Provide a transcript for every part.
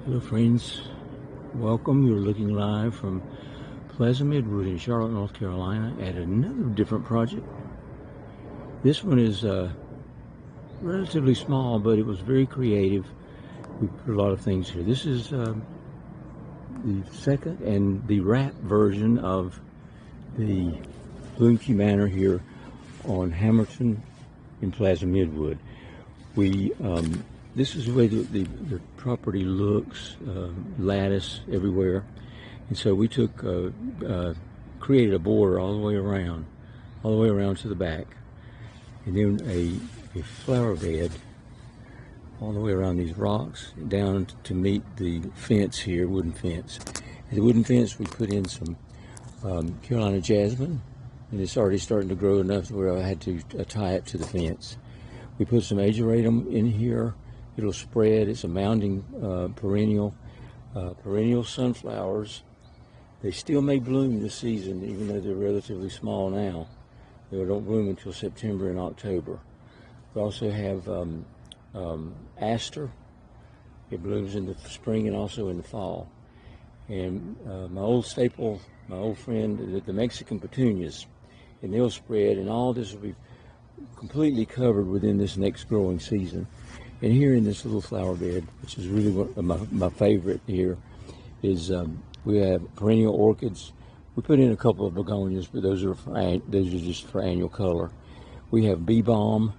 Hello friends, welcome. You're looking live from Plaza-Midwood in Charlotte, North Carolina at another different project. This one is relatively small, but it was very creative. We put a lot of things here. This is the second and the wrap version of the Bluemke Manor here on Hamorton in Plaza-Midwood. This is the way the property looks, lattice everywhere. And so we created a border all the way around to the back. And then a flower bed all the way around these rocks down to meet the fence here, wooden fence. And the wooden fence, we put in some Carolina jasmine, and it's already starting to grow enough to where I had to tie it to the fence. We put some ageratum in here. It'll spread. It's a mounding perennial sunflowers. They still may bloom this season, even though they're relatively small now. They don't bloom until September and October. We also have aster. It blooms in the spring and also in the fall. And my old staple, my old friend, the Mexican petunias, and they'll spread, and all this will be completely covered within this next growing season. And here in this little flower bed, which is really one of my favorite here, is we have perennial orchids. We put in a couple of begonias, but those are just for annual color. We have bee balm,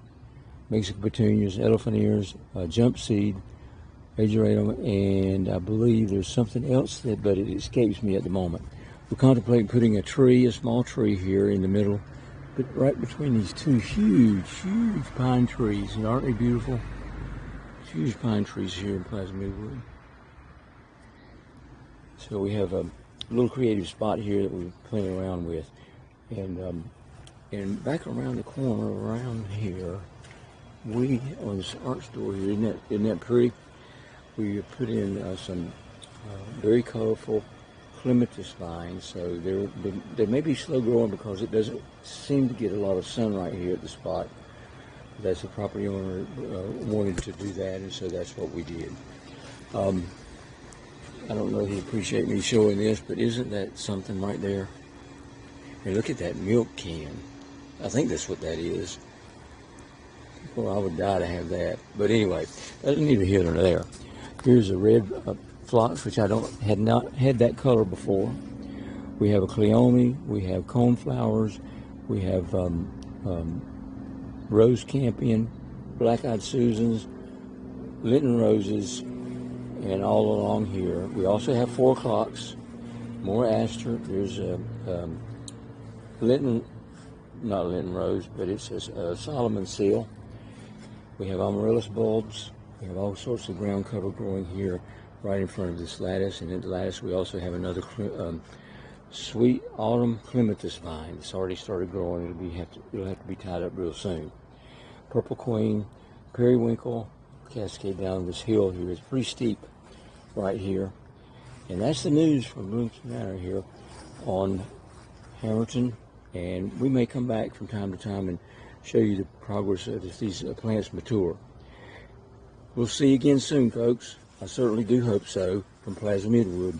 Mexican petunias, elephant ears, jump seed, ageratum, and I believe there's something else but it escapes me at the moment. We're contemplating putting a small tree here in the middle, but right between these two huge pine trees. And aren't they beautiful? Huge pine trees here in Plaza-Midwood. So we have a little creative spot here that we're playing around with. And back around the corner, around here, on this art store here, isn't that pretty? We put in some very colorful clematis vines. So they may be slow growing because it doesn't seem to get a lot of sunlight here at the spot. That's the property owner wanted to do that, and so that's what we did. I don't know if he'd appreciate me showing this, but isn't that something right there? And look at that milk can. I think that's what that is. Well, I would die to have that. But anyway, that's neither here nor there. Here's a red phlox, which had not had that color before. We have a cleome. We have coneflowers. We have rose campion, black-eyed Susans, Lenten roses, and all along here. We also have 4 o'clocks, more aster. There's a not Lenten rose, but it's a Solomon seal. We have amaryllis bulbs. We have all sorts of ground cover growing here right in front of this lattice. And in the lattice, we also have another sweet autumn clematis vine. It's already started growing. It'll have to be tied up real soon. Purple queen, periwinkle, cascade down this hill here. It's pretty steep right here. And that's the news from Bluemke Manor here on Hamorton. And we may come back from time to time and show you the progress as these plants mature. We'll see you again soon, folks. I certainly do hope so, from Plaza-Midwood.